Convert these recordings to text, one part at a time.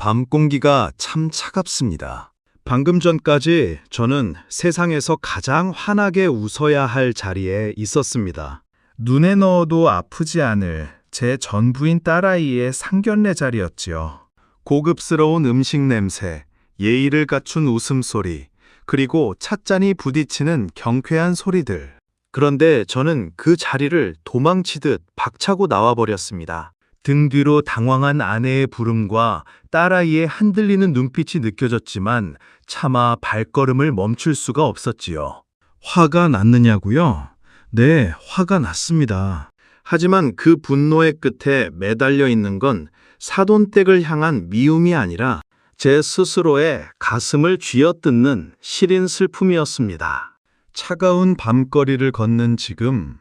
밤 공기가 참 차갑습니다. 방금 전까지 저는 세상에서 가장 환하게 웃어야 할 자리에 있었습니다. 눈에 넣어도 아프지 않을 제 전부인 딸아이의 상견례 자리였지요. 고급스러운 음식 냄새, 예의를 갖춘 웃음소리, 그리고 찻잔이 부딪히는 경쾌한 소리들. 그런데 저는 그 자리를 도망치듯 박차고 나와버렸습니다. 등 뒤로 당황한 아내의 부름과 딸아이의 흔들리는 눈빛이 느껴졌지만 차마 발걸음을 멈출 수가 없었지요. 화가 났느냐고요? 네, 화가 났습니다. 하지만 그 분노의 끝에 매달려 있는 건 사돈댁을 향한 미움이 아니라 제 스스로의 가슴을 쥐어뜯는 시린 슬픔이었습니다. 차가운 밤거리를 걷는 지금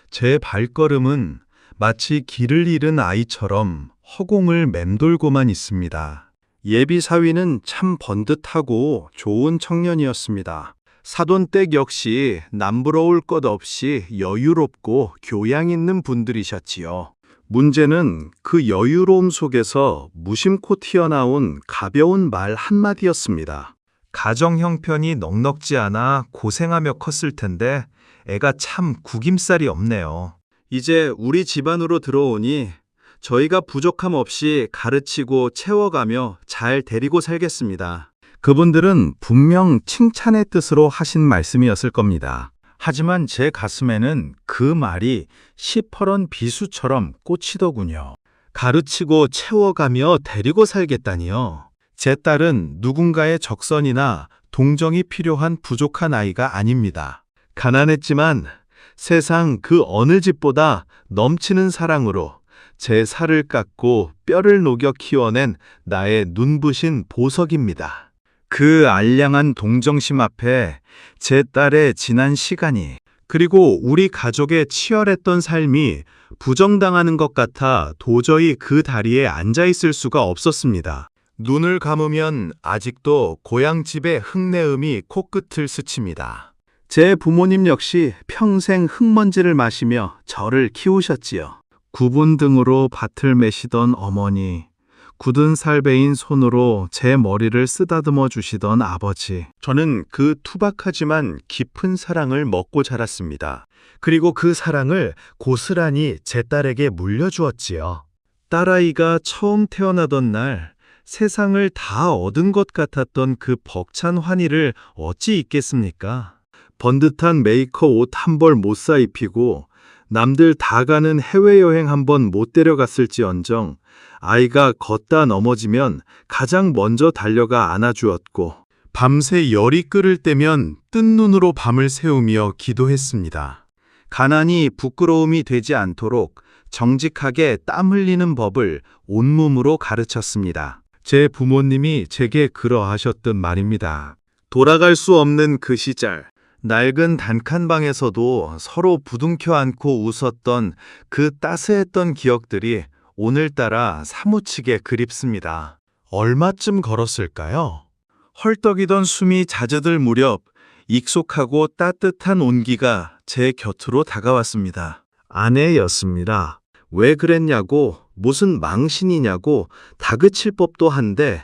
제 발걸음은 마치 길을 잃은 아이처럼 허공을 맴돌고만 있습니다. 예비 사위는 참 번듯하고 좋은 청년이었습니다. 사돈댁 역시 남부러울 것 없이 여유롭고 교양 있는 분들이셨지요. 문제는 그 여유로움 속에서 무심코 튀어나온 가벼운 말 한마디였습니다. 가정 형편이 넉넉지 않아 고생하며 컸을 텐데 애가 참 구김살이 없네요. 이제 우리 집안으로 들어오니 저희가 부족함 없이 가르치고 채워가며 잘 데리고 살겠습니다. 그분들은 분명 칭찬의 뜻으로 하신 말씀이었을 겁니다. 하지만 제 가슴에는 그 말이 시퍼런 비수처럼 꽂히더군요. 가르치고 채워가며 데리고 살겠다니요. 제 딸은 누군가의 적선이나 동정이 필요한 부족한 아이가 아닙니다. 가난했지만 세상 그 어느 집보다 넘치는 사랑으로 제 살을 깎고 뼈를 녹여 키워낸 나의 눈부신 보석입니다. 그 알량한 동정심 앞에 제 딸의 지난 시간이 그리고 우리 가족의 치열했던 삶이 부정당하는 것 같아 도저히 그 다리에 앉아 있을 수가 없었습니다. 눈을 감으면 아직도 고향집의 흙내음이 코끝을 스칩니다. 제 부모님 역시 평생 흙먼지를 마시며 저를 키우셨지요. 굽은 등으로 밭을 매시던 어머니, 굳은 살배인 손으로 제 머리를 쓰다듬어 주시던 아버지. 저는 그 투박하지만 깊은 사랑을 먹고 자랐습니다. 그리고 그 사랑을 고스란히 제 딸에게 물려주었지요. 딸아이가 처음 태어나던 날 세상을 다 얻은 것 같았던 그 벅찬 환희를 어찌 잊겠습니까? 번듯한 메이커 옷 한 벌 못 사 입히고 남들 다 가는 해외여행 한 번 못 데려갔을지언정 아이가 걷다 넘어지면 가장 먼저 달려가 안아주었고 밤새 열이 끓을 때면 뜬 눈으로 밤을 새우며 기도했습니다. 가난이 부끄러움이 되지 않도록 정직하게 땀 흘리는 법을 온몸으로 가르쳤습니다. 제 부모님이 제게 그러하셨던 말입니다. 돌아갈 수 없는 그 시절, 낡은 단칸방에서도 서로 부둥켜 안고 웃었던 그 따스했던 기억들이 오늘따라 사무치게 그립습니다. 얼마쯤 걸었을까요? 헐떡이던 숨이 잦아들 무렵 익숙하고 따뜻한 온기가 제 곁으로 다가왔습니다. 아내였습니다. 왜 그랬냐고, 무슨 망신이냐고 다그칠 법도 한데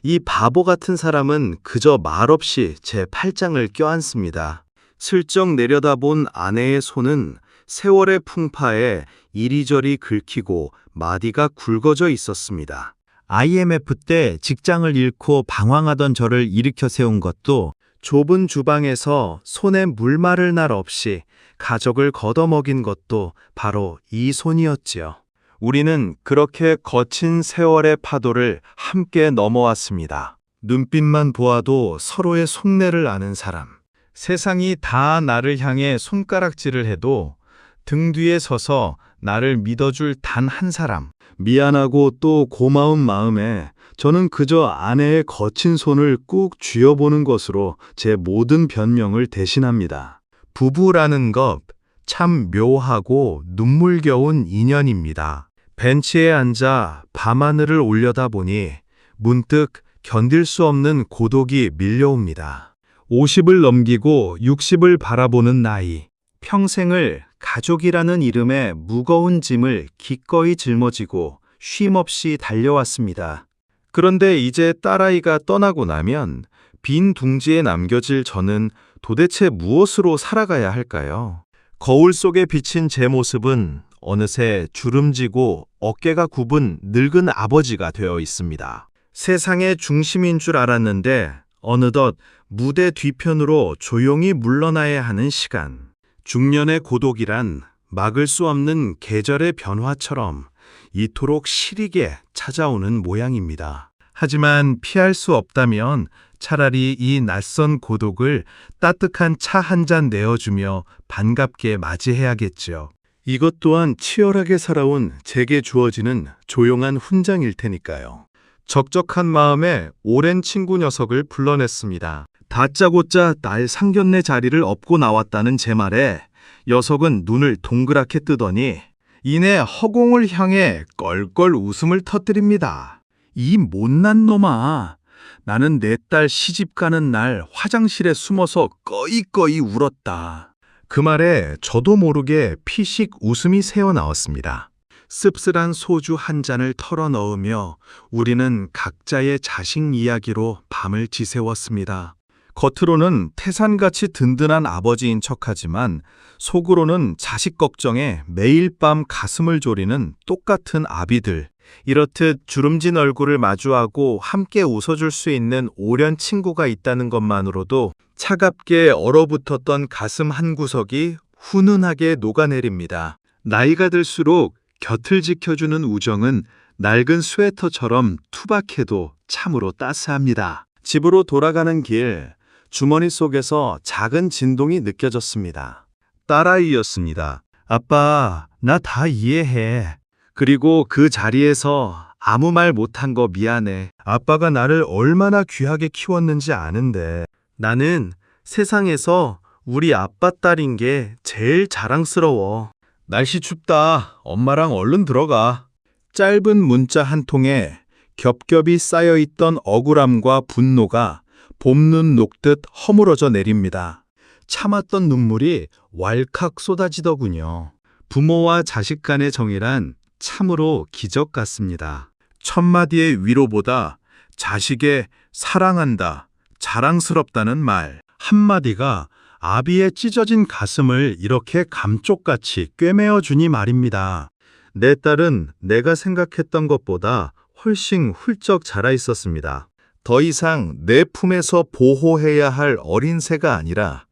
이 바보 같은 사람은 그저 말없이 제 팔짱을 껴안습니다. 슬쩍 내려다본 아내의 손은 세월의 풍파에 이리저리 긁히고 마디가 굵어져 있었습니다. IMF 때 직장을 잃고 방황하던 저를 일으켜 세운 것도 좁은 주방에서 손에 물 마를 날 없이 가족을 걷어먹인 것도 바로 이 손이었지요. 우리는 그렇게 거친 세월의 파도를 함께 넘어왔습니다. 눈빛만 보아도 서로의 속내를 아는 사람. 세상이 다 나를 향해 손가락질을 해도 등 뒤에 서서 나를 믿어줄 단 한 사람. 미안하고 또 고마운 마음에 저는 그저 아내의 거친 손을 꾹 쥐어보는 것으로 제 모든 변명을 대신합니다. 부부라는 것 참 묘하고 눈물겨운 인연입니다. 벤치에 앉아 밤하늘을 올려다보니 문득 견딜 수 없는 고독이 밀려옵니다. 50을 넘기고 60을 바라보는 나이. 평생을 가족이라는 이름의 무거운 짐을 기꺼이 짊어지고 쉼없이 달려왔습니다. 그런데 이제 딸아이가 떠나고 나면 빈 둥지에 남겨질 저는 도대체 무엇으로 살아가야 할까요? 거울 속에 비친 제 모습은 어느새 주름지고 어깨가 굽은 늙은 아버지가 되어 있습니다. 세상의 중심인 줄 알았는데 어느덧 무대 뒤편으로 조용히 물러나야 하는 시간. 중년의 고독이란 막을 수 없는 계절의 변화처럼 이토록 시리게 찾아오는 모양입니다. 하지만 피할 수 없다면 차라리 이 낯선 고독을 따뜻한 차 한 잔 내어주며 반갑게 맞이해야겠죠. 이것 또한 치열하게 살아온 제게 주어지는 조용한 훈장일 테니까요. 적적한 마음에 오랜 친구 녀석을 불러냈습니다. 다짜고짜 날 상견례 자리를 업고 나왔다는 제 말에 녀석은 눈을 동그랗게 뜨더니 이내 허공을 향해 껄껄 웃음을 터뜨립니다. 이 못난 놈아. 나는 내 딸 시집 가는 날 화장실에 숨어서 꺼이꺼이 울었다. 그 말에 저도 모르게 피식 웃음이 새어나왔습니다. 씁쓸한 소주 한 잔을 털어 넣으며 우리는 각자의 자식 이야기로 밤을 지새웠습니다. 겉으로는 태산같이 든든한 아버지인 척하지만 속으로는 자식 걱정에 매일 밤 가슴을 졸이는 똑같은 아비들. 이렇듯 주름진 얼굴을 마주하고 함께 웃어줄 수 있는 오랜 친구가 있다는 것만으로도 차갑게 얼어붙었던 가슴 한구석이 훈훈하게 녹아내립니다. 나이가 들수록 곁을 지켜주는 우정은 낡은 스웨터처럼 투박해도 참으로 따스합니다. 집으로 돌아가는 길, 주머니 속에서 작은 진동이 느껴졌습니다. 딸아이였습니다. 아빠, 나 다 이해해. 그리고 그 자리에서 아무 말 못한 거 미안해. 아빠가 나를 얼마나 귀하게 키웠는지 아는데 나는 세상에서 우리 아빠 딸인 게 제일 자랑스러워. 날씨 춥다. 엄마랑 얼른 들어가. 짧은 문자 한 통에 겹겹이 쌓여있던 억울함과 분노가 봄눈 녹듯 허물어져 내립니다. 참았던 눈물이 왈칵 쏟아지더군요. 부모와 자식 간의 정이란 참으로 기적 같습니다. 천마디의 위로보다 자식의 사랑한다, 자랑스럽다는 말 한마디가 아비의 찢어진 가슴을 이렇게 감쪽같이 꿰매어 주니 말입니다. 내 딸은 내가 생각했던 것보다 훨씬 훌쩍 자라 있었습니다. 더 이상 내 품에서 보호해야 할 어린 새가 아니라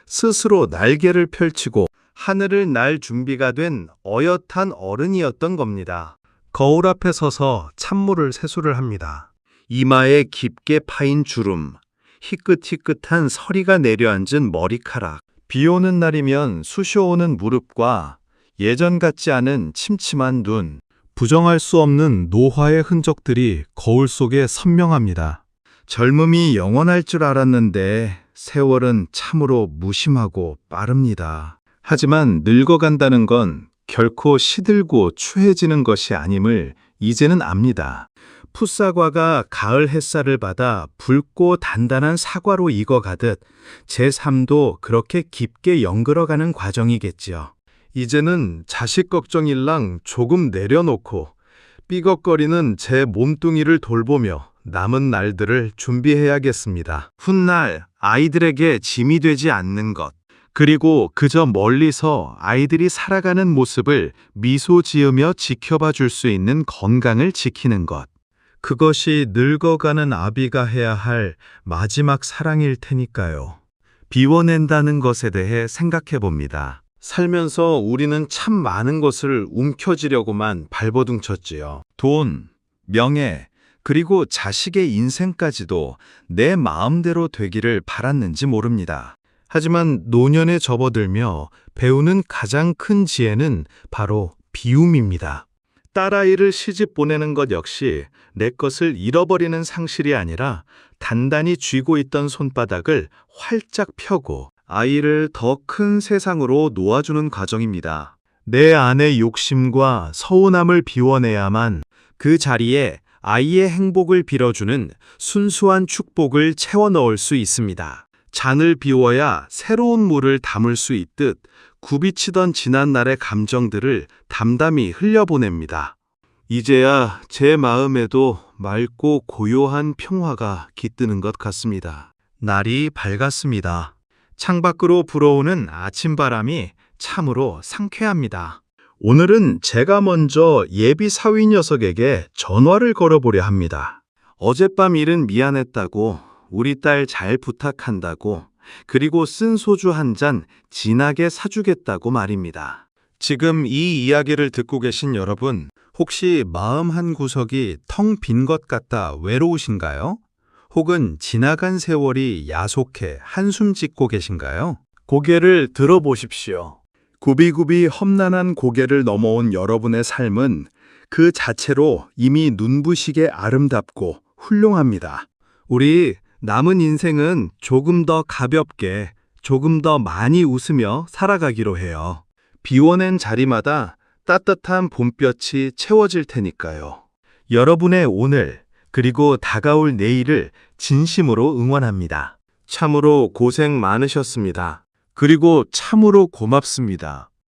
스스로 날개를 펼치고 하늘을 날 준비가 된 어엿한 어른이었던 겁니다. 거울 앞에 서서 찬물을 세수를 합니다. 이마에 깊게 파인 주름, 희끗희끗한 서리가 내려앉은 머리카락, 비 오는 날이면 쑤셔오는 무릎과 예전 같지 않은 침침한 눈, 부정할 수 없는 노화의 흔적들이 거울 속에 선명합니다. 젊음이 영원할 줄 알았는데 세월은 참으로 무심하고 빠릅니다. 하지만 늙어간다는 건 결코 시들고 추해지는 것이 아님을 이제는 압니다. 풋사과가 가을 햇살을 받아 붉고 단단한 사과로 익어가듯 제 삶도 그렇게 깊게 연그러가는 과정이겠지요. 이제는 자식 걱정일랑 조금 내려놓고 삐걱거리는 제 몸뚱이를 돌보며 남은 날들을 준비해야겠습니다. 훗날 아이들에게 짐이 되지 않는 것, 그리고 그저 멀리서 아이들이 살아가는 모습을 미소 지으며 지켜봐 줄 수 있는 건강을 지키는 것. 그것이 늙어가는 아비가 해야 할 마지막 사랑일 테니까요. 비워낸다는 것에 대해 생각해 봅니다. 살면서 우리는 참 많은 것을 움켜쥐려고만 발버둥쳤지요. 돈, 명예, 그리고 자식의 인생까지도 내 마음대로 되기를 바랐는지 모릅니다. 하지만 노년에 접어들며 배우는 가장 큰 지혜는 바로 비움입니다. 딸아이를 시집 보내는 것 역시 내 것을 잃어버리는 상실이 아니라 단단히 쥐고 있던 손바닥을 활짝 펴고 아이를 더 큰 세상으로 놓아주는 과정입니다. 내 안의 욕심과 서운함을 비워내야만 그 자리에 아이의 행복을 빌어주는 순수한 축복을 채워 넣을 수 있습니다. 잔을 비워야 새로운 물을 담을 수 있듯 굽이치던 지난날의 감정들을 담담히 흘려보냅니다. 이제야 제 마음에도 맑고 고요한 평화가 깃드는 것 같습니다. 날이 밝았습니다. 창밖으로 불어오는 아침바람이 참으로 상쾌합니다. 오늘은 제가 먼저 예비 사위 녀석에게 전화를 걸어보려 합니다. 어젯밤 일은 미안했다고, 우리 딸 잘 부탁한다고, 그리고 쓴 소주 한 잔 진하게 사주겠다고 말입니다. 지금 이 이야기를 듣고 계신 여러분, 혹시 마음 한 구석이 텅 빈 것 같다 외로우신가요? 혹은 지나간 세월이 야속해 한숨 짓고 계신가요? 고개를 들어보십시오. 굽이굽이 험난한 고개를 넘어온 여러분의 삶은 그 자체로 이미 눈부시게 아름답고 훌륭합니다. 우리 남은 인생은 조금 더 가볍게, 조금 더 많이 웃으며 살아가기로 해요. 비워낸 자리마다 따뜻한 봄볕이 채워질 테니까요. 여러분의 오늘, 그리고 다가올 내일을 진심으로 응원합니다. 참으로 고생 많으셨습니다. 그리고 참으로 고맙습니다.